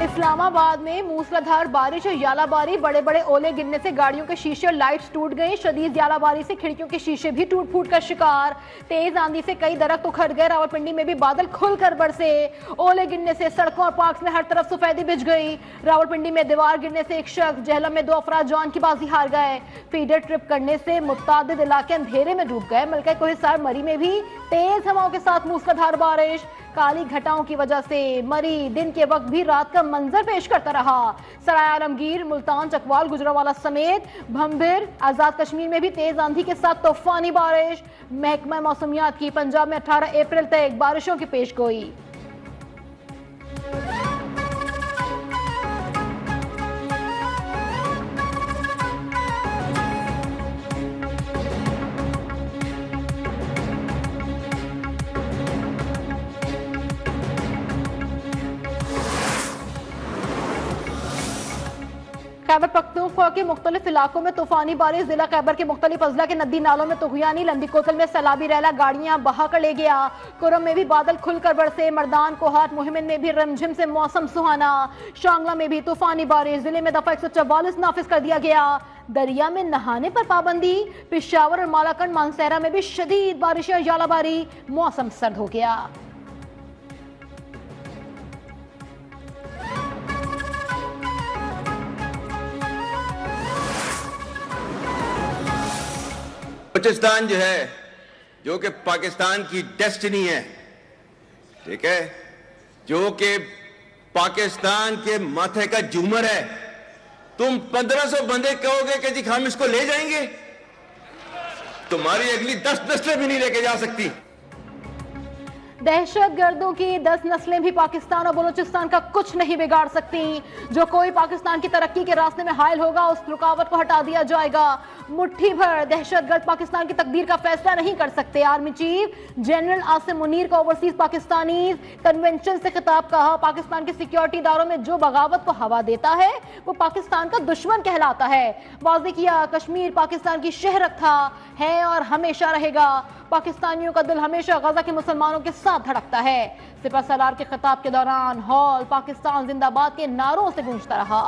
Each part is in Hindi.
इस्लामाबाद में मूसलाधार बारिश और यालाबारी, बड़े बड़े ओले गिरने से गाड़ियों के शीशे और लाइट्स टूट गए। शदीद यालाबारी से खिड़कियों के शीशे भी टूट फूट कर शिकार। तेज आंधी से कई दरख्त उखड़ गए। रावलपिंडी में भी बादल खुलकर बरसे। ओले गिरने से सड़कों और पार्क में हर तरफ सफेदी बिछ गई। रावलपिंडी में दीवार गिरने से एक शख्स, जहलम में 2 अफराद जान की बाजी हार गए। फीडर ट्रिप करने से मुतादिद इलाके अंधेरे में डूब गए। मलका कोहिसार मरी में भी तेज हवाओं के साथ मूसलाधार बारिश। काली घटाओं की वजह से मरी दिन के वक्त भी रात का मंजर पेश करता रहा। सराय आलमगीर, मुल्तान, चकवाल, गुजरावाला समेत भंबिर, आजाद कश्मीर में भी तेज आंधी के साथ तूफानी बारिश। महकमा मौसमियात की पंजाब में 18 अप्रैल तक बारिशों की पेशगोई। खैबर पख्तूनख्वा के मुख्तलिफ इलाकों में तूफानी बारिश। जिला खैबर के मुख्तलिफ अजला के नदी नालों में तुगयानी। लंदी कोतल में सैलाबी रैला गाड़ियां बहा कर ले गया। कुरम में भी बादल खुलकर बरसे। मर्दान, कोहाट, मुहिमिन में भी रमझिम से मौसम सुहाना। शांगला में भी तूफानी बारिश। जिले में दफा 144 नाफिज कर दिया गया। दरिया में नहाने पर पाबंदी। पिशावर और मालाकंड, मानसेरा में भी शदीद बारिश और यालाबारी। मौसम सर्द हो गया। बलूचिस्तान जो है, जो कि पाकिस्तान की डेस्टिनी है, ठीक है, जो कि पाकिस्तान के माथे का झूमर है, तुम 1500 बंदे कहोगे कि जी हम इसको ले जाएंगे? तुम्हारी अगली 10 नस्लें भी नहीं लेके जा सकती। दहशतगर्दों की 10 नस्लें भी पाकिस्तान और बलूचिस्तान का कुछ नहीं बिगाड़ सकती। जो कोई पाकिस्तान की तरक्की के रास्ते में हायल होगा, उस रुकावट को हटा दिया जाएगा। मुट्ठी भर दहशतगर्द पाकिस्तान की तकदीर का फैसला नहीं कर सकते। Army chief general Asim Munir का ओवरसीज पाकिस्तानी कन्वेंशन से खिताब। कहा, पाकिस्तान के सिक्योरिटी इदारों में जो बगावत को हवा देता है वो पाकिस्तान का दुश्मन कहलाता है। वाज़ेह किया, कश्मीर पाकिस्तान की शहरत था, है और हमेशा रहेगा। पाकिस्तानियों का दिल हमेशा गजा के मुसलमानों के साथ धड़कता है। सिपह सलार के खिताब के दौरान हॉल पाकिस्तान जिंदाबाद के नारों से गूंजता रहा।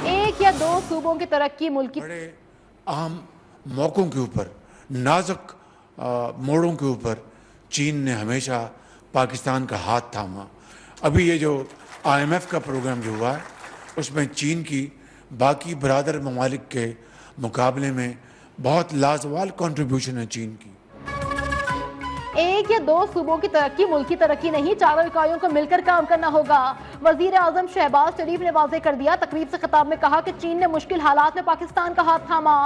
एक या दो सूबों की तरक्की मुल्क की बड़े अहम मौकों के ऊपर, नाजुक मोड़ों के ऊपर चीन ने हमेशा पाकिस्तान का हाथ थामा। अभी ये जो IMF का प्रोग्राम जो हुआ है, उसमें चीन की बाकी बरादर ममालिक के मुकाबले में बहुत लाजवाब कंट्रीब्यूशन है चीन की। एक या दो सूबों की तरक्की मुल्क की तरक्की नहीं, चारों इकाइयों को मिलकर काम करना होगा। वजीर आजम शहबाज शरीफ ने वाज़ेह कर दिया। तकरीब से खिताब में कहा कि चीन ने मुश्किल हालात में पाकिस्तान का हाथ थामा,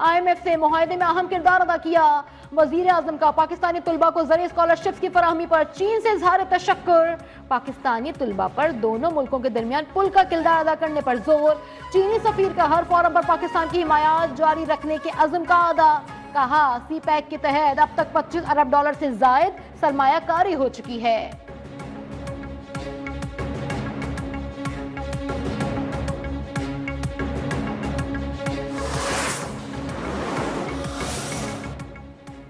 IMF से मुआहदे में अहम किरदार अदा किया। वजीर आजम का पाकिस्तानी तुलबा को ज़रिए स्कॉलरशिप की फराहमी पर चीन से इजहार तशक्कुर। पाकिस्तानी तुलबा पर दोनों मुल्कों के दरमियान पुल का किरदार अदा करने पर जोर। चीनी सफीर का हर फोरम पर पाकिस्तान की हिमायत जारी रखने के अज़्म का अदा। कहा, CPEC के तहत अब तक $25 अरब से जायद सरमायाकारी हो चुकी है।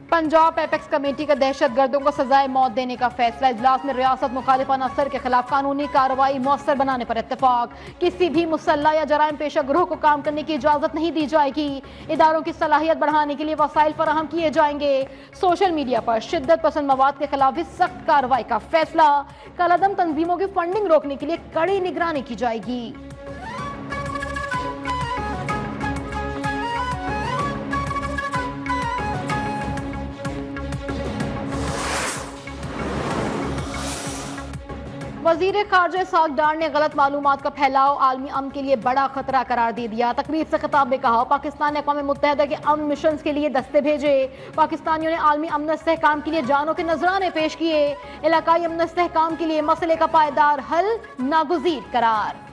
पंजाब एपेक्स कमेटी का दहशतगर्दों को सजाए मौत देने का फैसला। इजलास में रियासत मुखालिफाना असर के खिलाफ कानूनी कार्रवाई मौसर बनाने पर इत्तेफाक। किसी भी मुसल्ला या जराइम पेशा ग्रोह को काम करने की इजाजत नहीं दी जाएगी। इदारों की सलाहियत बढ़ाने के लिए वसाइल फराहम किए जाएंगे। सोशल मीडिया पर शिद्दत पसंद मवाद के खिलाफ भी सख्त कार्रवाई का फैसला। कलअदम तंजीमों की फंडिंग रोकने के लिए कड़ी निगरानी की जाएगी। वजीर खारजा इस्हाक डार ने गलत मालूमात का फैलाव आलमी अमन के लिए बड़ा खतरा करार दे दिया। तकरीब से खिताब में कहा, पाकिस्तान ने अक़वाम मुत्तहिदा के अमन मिशन के लिए दस्ते भेजे। पाकिस्तानियों ने आलमी अमन इस्तेहकाम के लिए जानों के नजराने पेश किए। इलाकाई अमन इस्तेहकाम के लिए मसले का पायदार हल नागुज़ीर करार।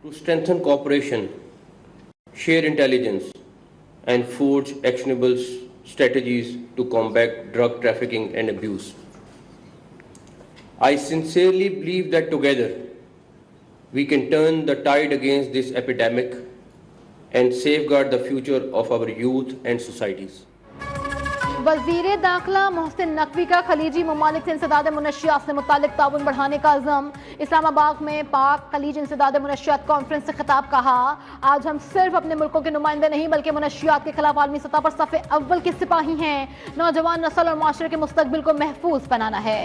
To strengthen cooperation share intelligence, and forge actionable strategies to combat drug trafficking and abuse. I sincerely believe that together we can turn the tide against this epidemic and safeguard the future of our youth and societies. वज़ीर दाखिला मोहसिन नकवी का खलीजी ममालिक से इंसदाद मुनशियात से मुतालिक ताउन बढ़ाने का अज़म। इस्लामाबाद में पाक खलीज इंसदाद मुनशियात कॉन्फ्रेंस से खिताब कहा, आज हम सिर्फ अपने मुल्कों के नुमाइंदे नहीं बल्कि मुनशियात के खिलाफ आलमी सतह पर सफ़े अव्वल के सिपाही हैं। नौजवान नस्ल और माशरे के मुस्तकबिल को महफूज बनाना है।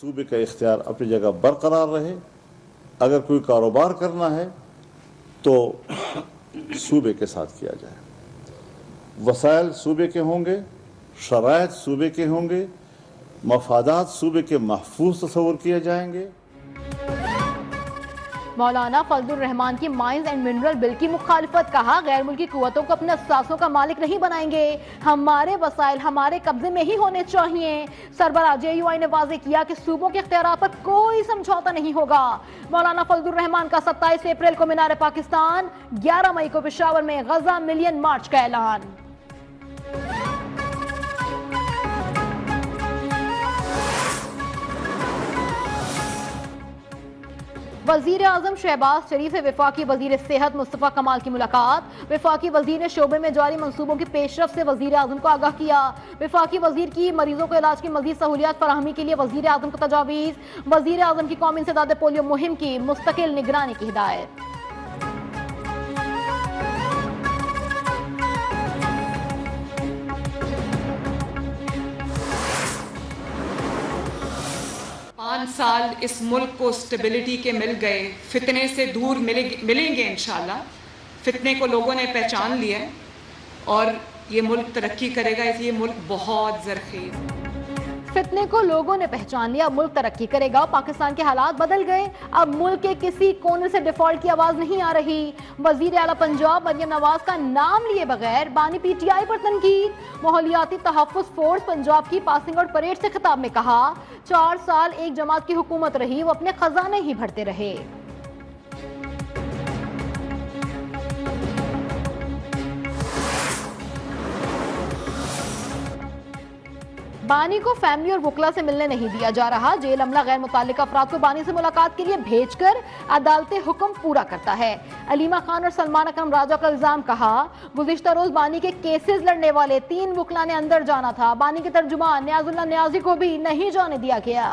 सूबे का इख्तियार अपनी जगह बरकरार रहे। अगर कोई कारोबार करना है तो सूबे के साथ किया जाए, वसाइल सूबे के होंगे, शराइत सूबे के होंगे, मफादात सूबे के महफूज तस्वुर किए जाएंगे। मौलाना फजलुर रहमान की माइंस एंड मिनरल बिल की मुखालिफत, कहा गैर मुल्की कुव्वतों को अपने असासों का मालिक नहीं बनाएंगे, हमारे वसाइल हमारे कब्जे में ही होने चाहिए। सरबराह JUI ने वाजे किया कि सूबों के इख्तियार पर कोई समझौता नहीं होगा। मौलाना फजलुर रहमान का 27 अप्रैल को मीनार पाकिस्तान, 11 मई को पेशावर में गजा मिलियन मार्च का ऐलान। वजीर आजम शहबाज शरीफ से वफाकी वजीर सेहत मुस्तफ़ा कमाल की मुलाकात। वफाकी वजीर ने शोबे में जारी मंसूबों की पेशरफ से वजीर आजम को आगाह किया। वफाकी वजीर की मरीजों को इलाज की मजीद सहूलियात फराहमी के लिए वजीर आजम को तजावीज़। वजीर आजम की कौमी इंसदाद पोलियो मुहिम की मुस्तकिल निगरानी की हिदायत। पाँच साल इस मुल्क को स्टेबिलिटी के मिल गए, फितने से दूर मिलेंगे इंशाल्लाह। फितने को लोगों ने पहचान लिया है और ये मुल्क तरक्की करेगा। ये मुल्क बहुत ज़रख़ीज़, फितने को लोगों ने पहचान लिया, मुल्क तरक्की करेगा। पाकिस्तान के हालात बदल गए, अब मुल्क के किसी कोने से डिफॉल्ट की आवाज नहीं आ रही। वजीर आला पंजाब मरियम नवाज का नाम लिए बगैर बानी PTI पर तनकीद। माहौलियाती तहफ़्फ़ुज़ फोर्स पंजाब की पासिंग आउट परेड से खिताब में कहा, 4 साल एक जमात की हुकूमत रही, वो अपने खजाने ही भरते रहे। बानी को फैमिली और वकला से मिलने नहीं दिया जा रहा। जेल अमला गैर मुताल्लिक़ अफराद को बानी से मुलाकात के लिए भेजकर अदालतें हुक्म पूरा करता है। अलीमा खान और सलमान अकरम राजा का इल्जाम, कहा गुज़िश्ता रोज बानी के केसेस लड़ने वाले 3 वकला ने अंदर जाना था, बानी के तर्जुमान नियाजुल्लाह नियाजी को भी नहीं जाने दिया गया।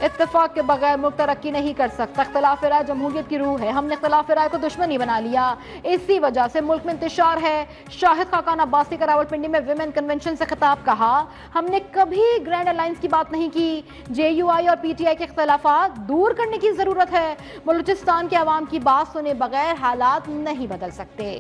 इत्तेफाक के बगैर मुल्क तरक्की नहीं कर सकता। इख्तिलाफ राय जमहूरियत की रूह है, हमने इख्तिलाफ राय को दुश्मनी बना लिया, इसी वजह से मुल्क में इंतशार है। शाहिद खाकान अब्बासी का रावलपिंडी में विमेन कन्वेंशन से खिताब, कहा हमने कभी ग्रैंड अलायंस की बात नहीं की, JUI और PTI के इख्तिलाफात दूर करने की जरूरत है। बलूचिस्तान के अवाम की बात सुने बगैर हालात नहीं बदल सकते।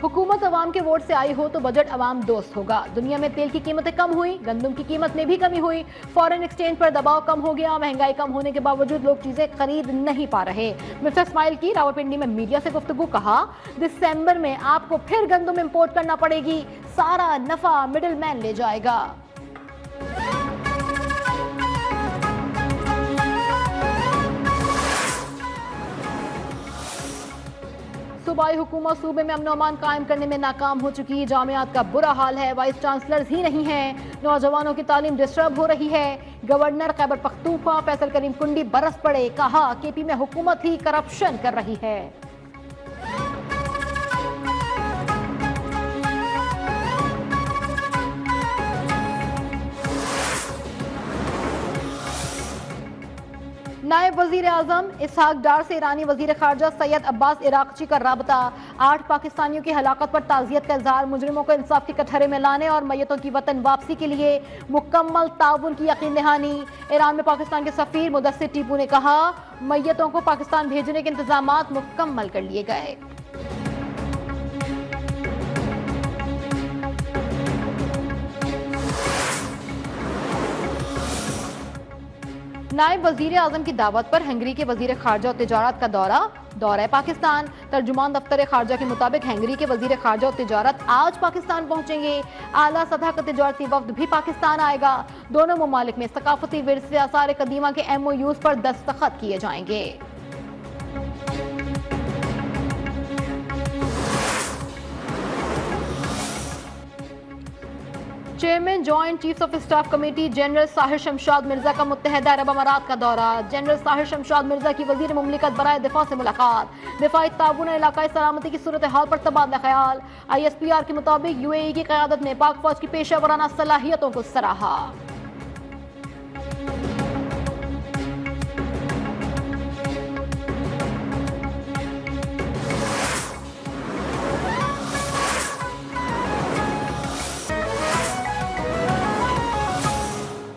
हुकूमत अवाम के वोट से आई हो तो बजट अवाम दोस्त होगा। दुनिया में तेल की कीमतें कम हुई, गंदम की कीमत में भी कमी हुई, फॉरेन एक्सचेंज पर दबाव कम हो गया। महंगाई कम होने के बावजूद लोग चीजें खरीद नहीं पा रहे। मिर्जा इस्माइल की रावलपिंडी में मीडिया से गुफ्तगू, कहा दिसंबर में आपको फिर गंदम इंपोर्ट करना पड़ेगी, सारा नफा मिडिल मैन ले जाएगा। सूबाई हुकूमत सूबे में अमन अमान कायम करने में नाकाम हो चुकी। जामियात का बुरा हाल है, वाइस चांसलर्स ही नहीं हैं, नौजवानों की तालीम डिस्टर्ब हो रही है। गवर्नर खैबर पख्तूनख्वा फैसल करीम कुंडी बरस पड़े, कहा KP में हुकूमत ही करप्शन कर रही है। नायब वजीर आजम इसहाक डार से ईरानी वजीर खारजा सैयद अब्बास इराकची का राबता। 8 पाकिस्तानियों की हलाकत पर ताज़ियत का इजहार, मुजरिमों को इंसाफ के कटहरे में लाने और मैयतों की वतन वापसी के लिए मुकम्मल ताउन की यकीन दहानी। ईरान में पाकिस्तान के सफीर मुदस्सिर टीपू ने कहा मैयतों को पाकिस्तान भेजने के इंतजामात मुकम्मल कर लिए गए। नायब वजीर आजम की दावत पर हंगरी के वजीर खारजा और तिजारत का दौरा पाकिस्तान। तर्जुमान दफ्तर खारजा के मुताबिक हंगरी के वजीर खारजा और तिजारत आज पाकिस्तान पहुंचेंगे। आला सतह का तिजारती वफ्द भी पाकिस्तान आएगा। दोनों ममालिक में सकाफती विरसे आसार कदीमा के MOUs पर दस्तखत किए जाएंगे। Chairman joint chiefs of staff committee general Sahir Shamshad Mirza का मुत्तहदा अरब अमारात का दौरा। जनरल साहिर शमशाद मिर्जा की वजीर मुमलिकत बराए दिफा से मुलाकात। दिफाई ताबून इलाकाई सलामती की सूरत हाल पर तबादला ख्याल। ISPR के मुताबिक UAE की क़यादत ने पाक फौज की पेशा वराना सलाहियतों को सराहा।